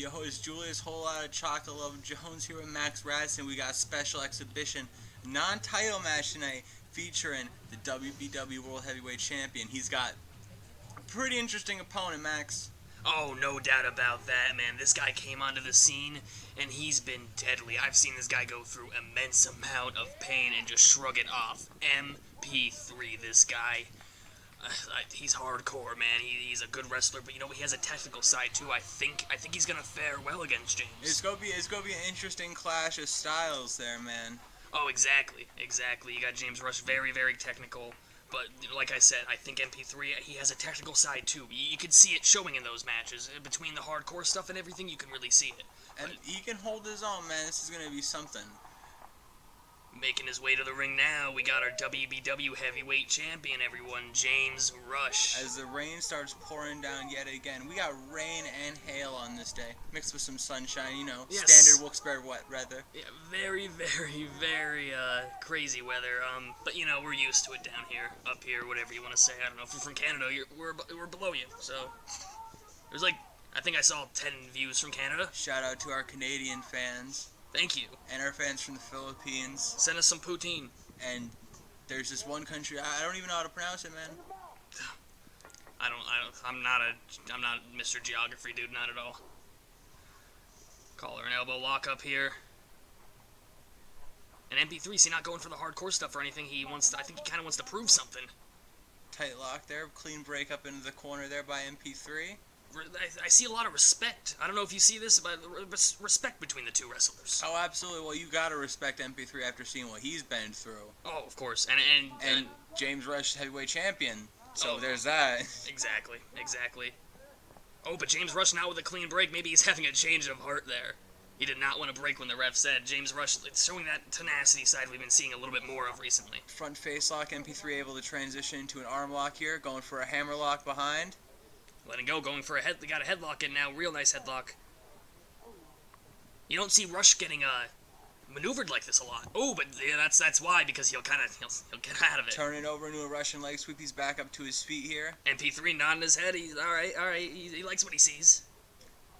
your host Julius, whole lot of chocolate lovin Jones here with Max Radson. We got a special exhibition non-title match tonight featuring the WBW World Heavyweight Champion. He's got a pretty interesting opponent, Max. Oh, no doubt about that, man. This guy came onto the scene, and he's been deadly. I've seen this guy go through immense amount of pain and just shrug it off. MP3, this guy. He's hardcore, man. He's a good wrestler, but he has a technical side too. I think he's gonna fare well against James. It's gonna be an interesting clash of styles there, man. Oh, exactly. You got James Rusch, very, very technical. But like I said, I think MP3, he has a technical side too. You can see it showing in those matches. Between the hardcore stuff and everything, you can really see it. And he can hold his own, man. This is gonna be something. Making his way to the ring now, we got our WBW Heavyweight Champion, everyone, James Rusch. As the rain starts pouring down yet again, we got rain and hail on this day, mixed with some sunshine, Yes. Standard Wilkes-Barre wet weather. Yeah, very, very, very crazy weather. But we're used to it down here, up here, whatever you want to say. I don't know. If you're from Canada, we're below you. So there's I think I saw 10 views from Canada. Shout out to our Canadian fans. Thank you. And our fans from the Philippines. Send us some poutine. And there's this one country, I don't even know how to pronounce it, man. I'm not Mr. Geography, dude, not at all. Collar and elbow lock up here. And MP3, see, not going for the hardcore stuff or anything. I think he kind of wants to prove something. Tight lock there, clean break up into the corner there by MP3. I see a lot of respect. I don't know if you see this, but respect between the two wrestlers. Oh, absolutely. Well, you gotta respect MP3 after seeing what he's been through. Oh, of course. And James Rusch, heavyweight champion. So there's that. Exactly. Oh, but James Rusch now with a clean break. Maybe he's having a change of heart there. He did not want to break when the ref said. James Rusch, it's showing that tenacity side we've been seeing a little bit more of recently. Front face lock, MP3 able to transition into an arm lock here, going for a hammer lock behind. Letting go, going for they got a headlock in now, real nice headlock. You don't see Rusch getting maneuvered like this a lot. Oh, but yeah, that's why, because he'll get out of it. Turn it over into a Russian leg sweep. He's back up to his feet here. MP3 nodding his head. He's all right. He likes what he sees.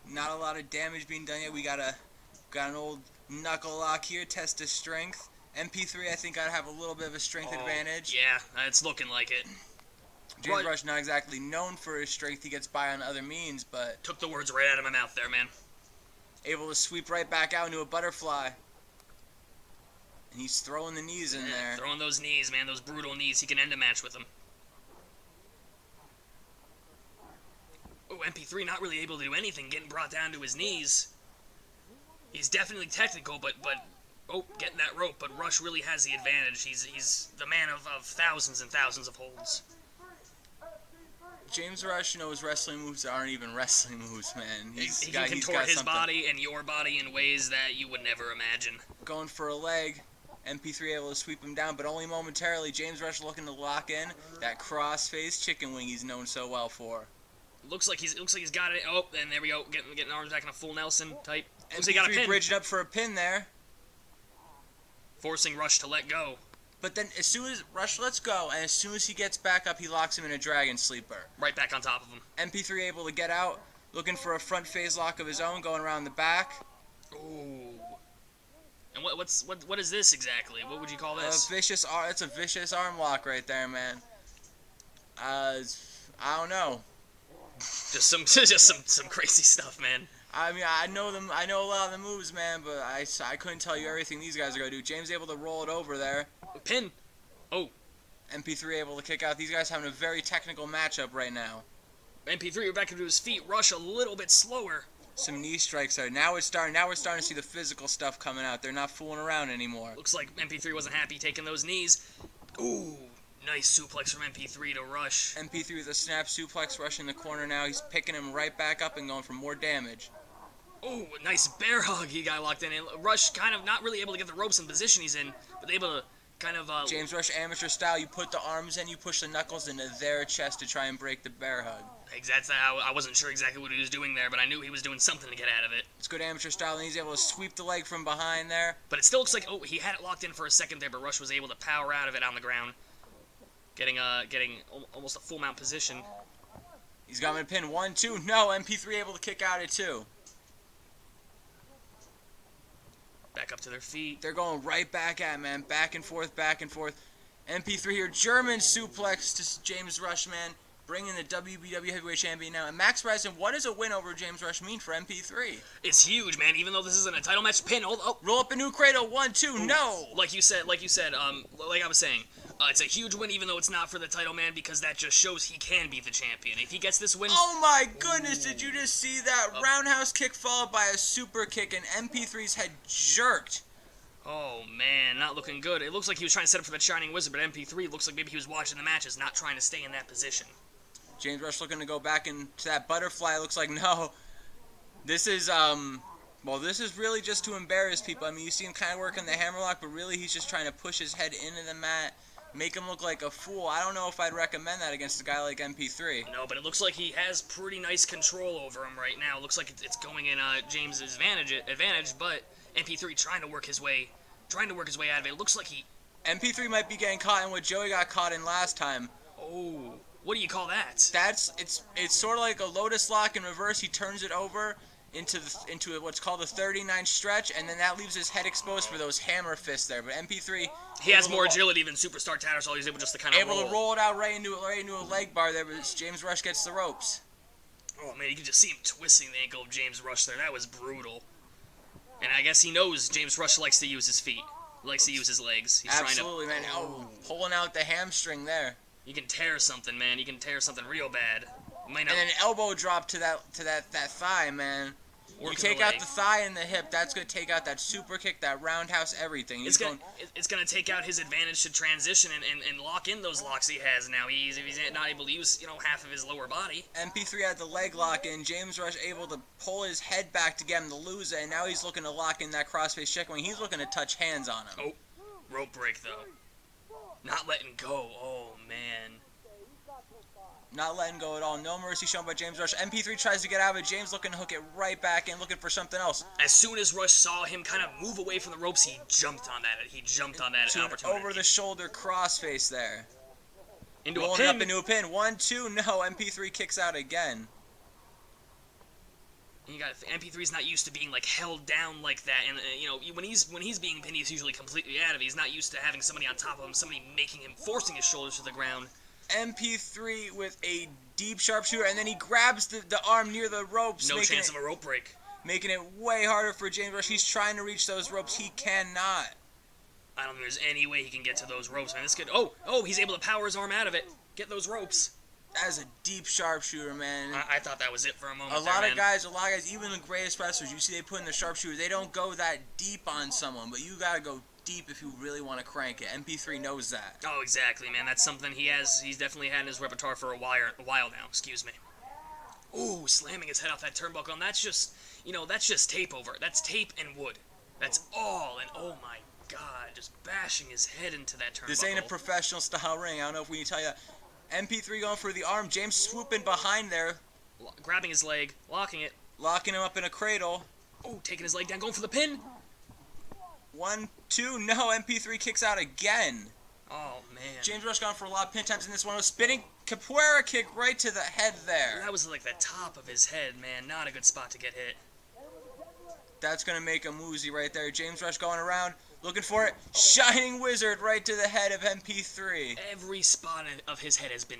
Not a lot of damage being done yet. We got an old knuckle lock here. Test his strength. MP3, I think, I'd have a little bit of a strength advantage. Yeah, it's looking like it. James Rusch not exactly known for his strength. He gets by on other means, but took the words right out of my mouth there, man. Able to sweep right back out into a butterfly. And he's throwing the knees in there. Throwing those knees, man. Those brutal knees. He can end a match with them. Oh, MP3 not really able to do anything, getting brought down to his knees. He's definitely technical, but getting that rope. But Rusch really has the advantage. He's the man of thousands and thousands of holds. James Rusch knows wrestling moves that aren't even wrestling moves, man. He can contort his body and your body in ways that you would never imagine. Going for a leg. MP3 able to sweep him down, but only momentarily. James Rusch looking to lock in that cross-face chicken wing he's known so well for. Looks like he's got it. Oh, and there we go. Getting arms back in a full Nelson type. Looks like he got a pin. Bridged up for a pin there. Forcing Rusch to let go. But then as soon as Rusch lets go, and as soon as he gets back up, he locks him in a dragon sleeper. Right back on top of him. MP3 able to get out, looking for a front phase lock of his own, going around the back. Ooh. And what is this exactly? What would you call this? It's a vicious arm lock right there, man. I don't know. Just some crazy stuff, man. I mean, I know a lot of the moves, man, but I couldn't tell you everything these guys are gonna do. James able to roll it over there. Pin. Oh. MP3 able to kick out. These guys having a very technical matchup right now. MP3 back into his feet. Rusch a little bit slower. Some knee strikes there. Now we're starting to see the physical stuff coming out. They're not fooling around anymore. Looks like MP3 wasn't happy taking those knees. Ooh. Nice suplex from MP3 to Rusch. MP3 with a snap suplex. Rusch in the corner now. He's picking him right back up and going for more damage. Oh, nice bear hug he got locked in. And Rusch kind of not really able to get the ropes in the position he's in, but able to kind of... James Rusch amateur style. You put the arms in, you push the knuckles into their chest to try and break the bear hug. Exactly. I wasn't sure exactly what he was doing there, but I knew he was doing something to get out of it. It's good amateur style, and he's able to sweep the leg from behind there. But it still looks like, he had it locked in for a second there, but Rusch was able to power out of it on the ground. Getting almost a full mount position. He's got him in a pin. 1, 2. No, MP3 able to kick out at 2. Back up to their feet. They're going right back at him, man. Back and forth, back and forth. MP3 here. German suplex to James Rusch, man. Bringing the WBW Heavyweight Champion now. And Max Radson, what does a win over James Rusch mean for MP3? It's huge, man. Even though this isn't a title match, pin. Roll up a new cradle. 1, 2, Ooh. no. Like you said, like I was saying, it's a huge win, even though it's not for the title, man, because that just shows he can be the champion. If he gets this win... Oh my goodness, did you just see that? Roundhouse kick followed by a super kick, and MP3's head jerked. Oh, man, not looking good. It looks like he was trying to set up for the Shining Wizard, but MP3 looks like maybe he was watching the matches, not trying to stay in that position. James Rusch looking to go back into that butterfly. Looks like no. This is, well, this is really just to embarrass people. I mean, you see him kind of working the hammerlock, but really he's just trying to push his head into the mat, make him look like a fool. I don't know if I'd recommend that against a guy like MP3. No, but it looks like he has pretty nice control over him right now. It looks like it's going in James's advantage, but MP3 trying to work his way out of it. It looks like he... MP3 might be getting caught in what Joey got caught in last time. Oh, what do you call that? It's sort of like a Lotus Lock in reverse. He turns it over into what's called a 39 stretch, and then that leaves his head exposed for those hammer fists there. But MP3, he has more agility than Superstar Tattersall. He's able just to kind of to roll it out right into a leg bar there. But James Rusch gets the ropes. Oh man, you can just see him twisting the ankle of James Rusch there. That was brutal. And I guess he knows James Rusch likes to use his feet, likes to use his legs. He's Absolutely, man. Oh, pulling out the hamstring there. You can tear something, man. You can tear something real bad. And an elbow drop to that thigh, man. You take out the thigh and the hip, that's going to take out that super kick, that roundhouse, everything. It's going to take out his advantage to transition and lock in those locks he has now. He's not able to use, half of his lower body. MP3 had the leg lock in. James Rusch able to pull his head back to get him to lose it, and now he's looking to lock in that crossface check wing. He's looking to touch hands on him. Oh, rope break, though. Not letting go. Oh, man. Not letting go at all. No mercy shown by James Rusch. MP3 tries to get out of it. James looking to hook it right back in, looking for something else. As soon as Rusch saw him kind of move away from the ropes, he jumped on that. Opportunity. Over-the-shoulder crossface there. Into a pin. Up into a pin. 1, 2, no. MP3 kicks out again. And you got MP3's not used to being held down like that, and when he's being pinned, he's usually completely out of it. He's not used to having somebody on top of him, somebody making him, forcing his shoulders to the ground. MP3 with a deep sharpshooter, and then he grabs the arm near the ropes. No chance of a rope break. Making it way harder for James Rusch. He's trying to reach those ropes. He cannot. I don't think there's any way he can get to those ropes, man. This kid, oh, he's able to power his arm out of it. Get those ropes. That's a deep sharpshooter, man. I thought that was it for a moment. A lot of guys, even the greatest wrestlers, you see they put in the sharpshooter, they don't go that deep on someone, but you gotta go deep if you really want to crank it. MP3 knows that. Oh, exactly, man. That's something he's definitely had in his repertoire for a while now. Excuse me. Ooh, slamming his head off that turnbuckle, and that's just tape over it. That's tape and wood. That's all, and oh my God, just bashing his head into that turnbuckle. This ain't a professional style ring. I don't know if we need to tell you that. MP3 going for the arm. James swooping behind there. Grabbing his leg, locking it. Locking him up in a cradle. Oh, taking his leg down, going for the pin. 1, 2, no. MP3 kicks out again. Oh, man. James Rusch gone for a lot of pin times in this one. Spinning capoeira kick right to the head there. That was like the top of his head, man. Not a good spot to get hit. That's going to make him woozy right there. James Rusch going around, looking for it. Shining Wizard right to the head of MP3. Every spot of his head has been,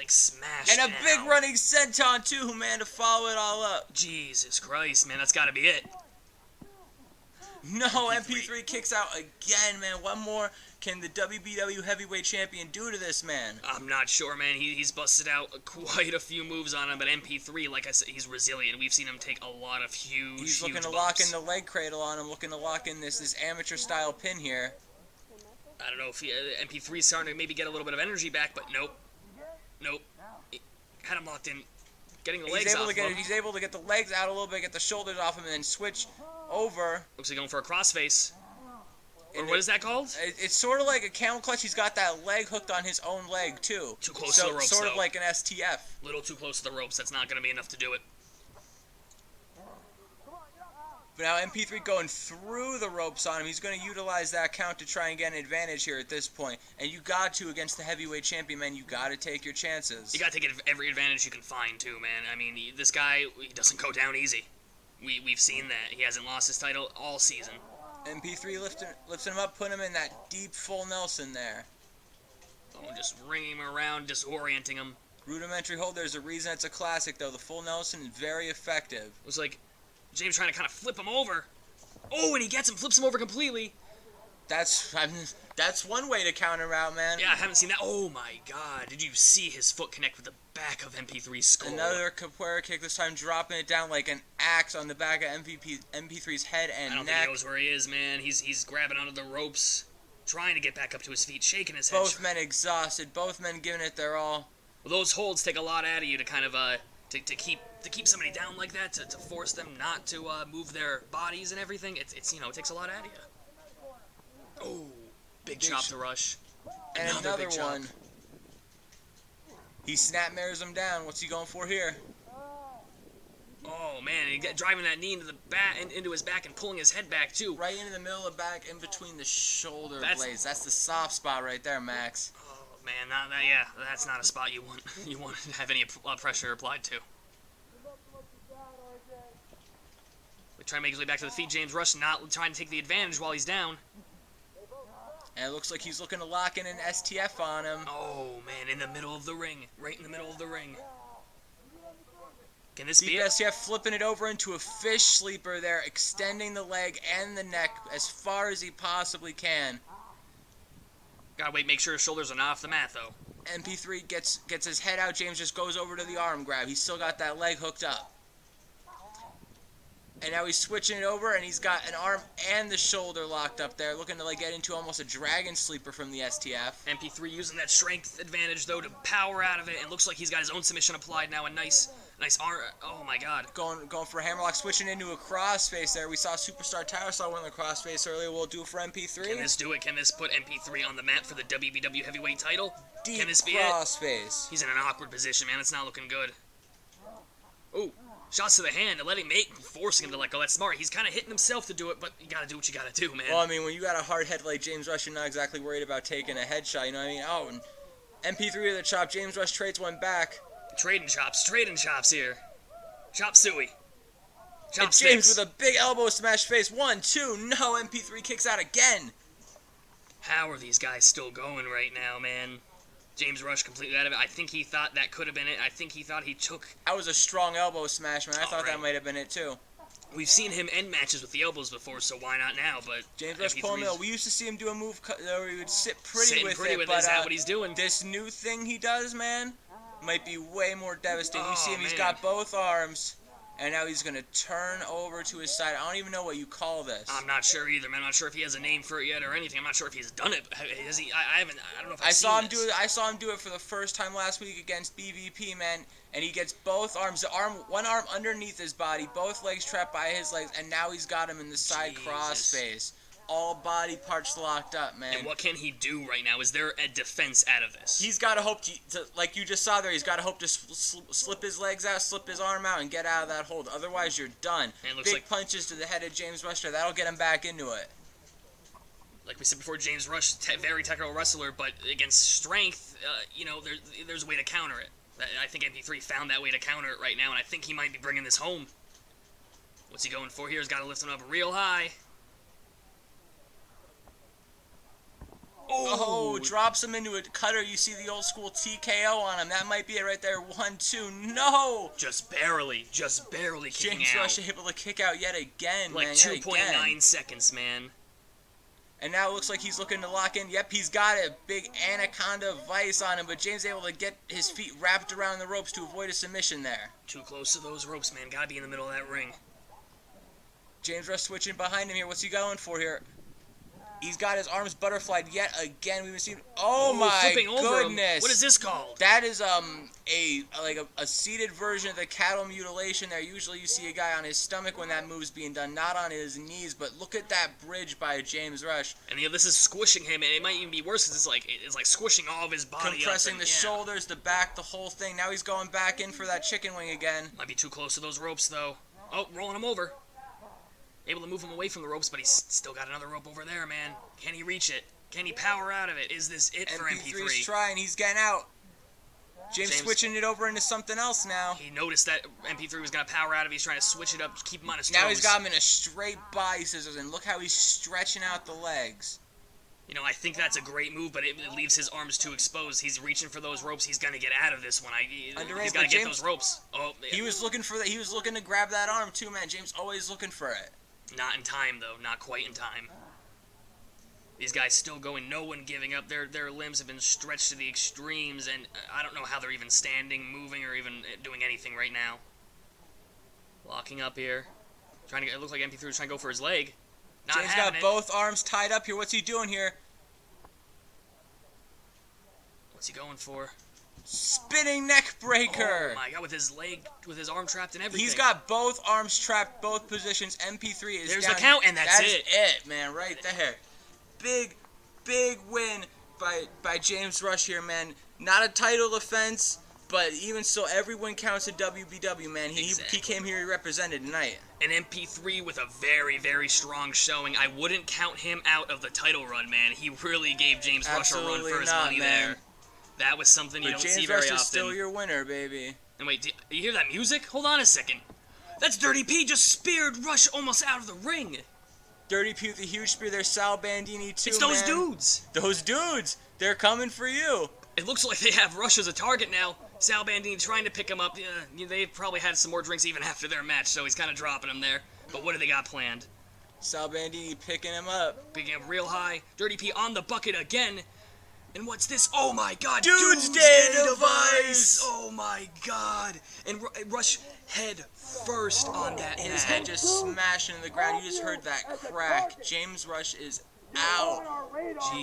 smashed And a big running senton, too, man, to follow it all up. Jesus Christ, man. That's got to be it. No, MP3 kicks out again, man. One more. Can the WBW Heavyweight Champion do to this man? I'm not sure, man. He's busted out quite a few moves on him, but MP3, like I said, he's resilient. We've seen him take a lot of huge He's looking to bumps. lock in the leg cradle on him, looking to lock in this amateur-style pin here. I don't know if MP3's starting to maybe get a little bit of energy back, but nope. Nope. He had him locked in. Getting the legs off him. He's able to get the legs out a little bit, get the shoulders off him, and then switch over. Looks like going for a crossface. Or what is that called? It's sort of like a camel clutch. He's got that leg hooked on his own leg, too. Too close to the ropes, sort of though. like an STF. Little too close to the ropes. That's not going to be enough to do it. But now MP3 going through the ropes on him. He's going to utilize that count to try and get an advantage here at this point. And you got to against the heavyweight champion, man. You got to take your chances. You got to take every advantage you can find, too, man. I mean, this guy, he doesn't go down easy. We've seen that. He hasn't lost his title all season. MP3 lifting him up, putting him in that deep full Nelson there. Oh, just ringing him around, disorienting him. Rudimentary hold, there's a reason it's a classic, though. The full Nelson is very effective. It was like James trying to kind of flip him over. Oh, and he gets him, flips him over completely. That's one way to counter him out, man. Yeah, I haven't seen that. Oh, my God. Did you see his foot connect with the back of MP3's skull? Another capoeira kick, this time dropping it down like an axe on the back of MP3's head and I don't neck. think he knows where he is, man. He's grabbing onto the ropes, trying to get back up to his feet, shaking his head. Both men exhausted, both men giving it their all. Well, those holds take a lot out of you to kind of to keep somebody down like that, to force them not to move their bodies and everything. It's it takes a lot out of you. Oh, big chop to Rush. And another big chop. one. He snap mirrors him down. What's he going for here? Oh man, and driving that knee into the back, into his back, and pulling his head back too. Right into the middle of the back, in between the shoulder blades. That's the soft spot right there, Max. Oh man, that's not a spot you want to have any pressure applied to. We try to make his way back to the feet. James Rusch not trying to take the advantage while he's down. And it looks like he's looking to lock in an STF on him. Oh man, in the middle of the ring, right in the middle of the ring. Can this be Deep it? STF flipping it over into a fish sleeper there, extending the leg and the neck as far as he possibly can. Gotta wait, make sure his shoulders are not off the mat though. MP3 gets his head out. James just goes over to the arm grab. He's still got that leg hooked up. And now he's switching it over, and he's got an arm and the shoulder locked up there, looking to like get into almost a dragon sleeper from the STF. MP3 using that strength advantage though to power out of it, and looks like he's got his own submission applied now. A nice arm. Oh my God. Going for a hammerlock, switching into a crossface there. We saw Superstar Tyler win the crossface earlier. We'll do it for MP3. Can this do it? Can this put MP3 on the map for the WBW heavyweight title? Deep Can this be crossface. it? He's in an awkward position, man. It's not looking good. Ooh. Shots to the hand and letting forcing him to let go. That's smart. He's kind of hitting himself to do it, but you gotta do what you gotta do, man. Well, I mean, when you got a hard head like James Rusch, you're not exactly worried about taking a headshot. You know what I mean? Oh, and MP3 with a chop. James Rusch trades one back. Trading chops here. Chop suey. Chop And James with a big elbow smash face. 1, 2, no. MP3 kicks out again. How are these guys still going right now, man? James Rusch completely out of it. I think he thought that could have been it. I think he thought he took... That was a strong elbow smash, man. I thought right. that might have been it, too. We've seen him end matches with the elbows before, so why not now? But James Rusch pulling middle. We used to see him do a move where he would sit pretty with it, but is that what he's doing? This new thing he does, man, might be way more devastating. You see him, he's man. got both arms, and now he's going to turn over to his side. I don't even know what you call this. I'm not sure either, man. I'm not sure if he has a name for it yet or anything. I'm not sure if he's done it. Has he? I don't know if I saw him do it. I saw him do it for the first time last week against BVP, man. And he gets both arms, one arm underneath his body, both legs trapped by his legs, and now he's got him in the side crossface. All body parts locked up, man. And what can he do right now? Is there a defense out of this? He's got to hope to, like you just saw there, he's got to hope to slip his legs out, slip his arm out, and get out of that hold. Otherwise, you're done. Big punches to the head of James Rusch. That'll get him back into it. Like we said before, James Rusch, very technical wrestler, but against strength, there's a way to counter it. I think MP3 found that way to counter it right now, and I think he might be bringing this home. What's he going for here? He's got to lift him up real high. Oh, drops him into a cutter. You see the old school TKO on him. That might be it right there. 1, 2, no! Just barely kicking James out. Rusch able to kick out yet again, like man. 2.9 seconds, man. And now it looks like he's looking to lock in. Yep, he's got a big anaconda vice on him, but James able to get his feet wrapped around the ropes to avoid a submission there. Too close to those ropes, man. Gotta be in the middle of that ring. James Rusch switching behind him here. What's he going for here? He's got his arms butterflied yet again. We've seen. Oh my goodness! What is this called? That is a seated version of the cattle mutilation. There, usually you see a guy on his stomach when that move's being done, not on his knees. But look at that bridge by James Rusch. And this is squishing him, and it might even be worse because it's like squishing all of his body, compressing the shoulders, the back, the whole thing. Now he's going back in for that chicken wing again. Might be too close to those ropes though. Oh, rolling him over. Able to move him away from the ropes, but he's still got another rope over there, man. Can he reach it? Can he power out of it? Is this it for MP3? MP3's trying. He's getting out. James switching it over into something else now. He noticed that MP3 was going to power out of it. He's trying to switch it up, keep him on his toes. Now he's got him in a straight body scissors, and look how he's stretching out the legs. You know, I think that's a great move, but it leaves his arms too exposed. He's reaching for those ropes. He's going to get out of this one. He's got to get those ropes. Oh, man. He was looking for that. He was looking to grab that arm too, man. James always looking for it. Not in time, though. Not quite in time. These guys still going, no one giving up. Their limbs have been stretched to the extremes, and I don't know how they're even standing, moving, or even doing anything right now. Locking up here. It looks like MP3 was trying to go for his leg. Not James got both arms tied up here. What's he doing here? What's he going for? Spinning neck breaker. Oh my god, with his leg, with his arm trapped and everything. He's got both arms trapped, both positions. MP3 is There's down. the count, and that's it. That's it, man, right there. Big win by James Rusch here, man. Not a title defense, but even so, every win counts at WBW, man. He came here, he represented tonight. An MP3 with a very, very strong showing. I wouldn't count him out of the title run, man. He really gave James Rusch a run for his money there. That was something you don't see very often. James Rusch is still your winner, baby. And wait, do you hear that music? Hold on a second. That's Dirty P just speared Rusch almost out of the ring. Dirty P with a huge spear. There's Sal Bandini too, It's those dudes. Those dudes. They're coming for you. It looks like they have Rusch as a target now. Sal Bandini trying to pick him up. They've probably had some more drinks even after their match, so he's kind of dropping him there. But what do they got planned? Sal Bandini picking him up. Picking him real high. Dirty P on the bucket again. And what's this? Oh my god! Doomsday Device! Oh my god! And Rusch head first on that mat. His head just smashing in the ground. You just heard that crack. James Rusch is out.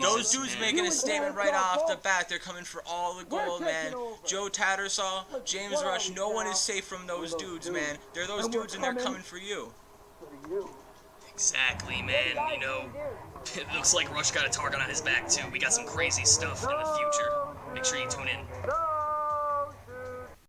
Those dudes making a statement right off the bat. They're coming for all the gold, man. Joe Tattersall, James Rusch, no one is safe from those dudes, man. They're those dudes and they're coming for you. Exactly, man. You know, it looks like Rusch got a target on his back, too. We got some crazy stuff in the future. Make sure you tune in.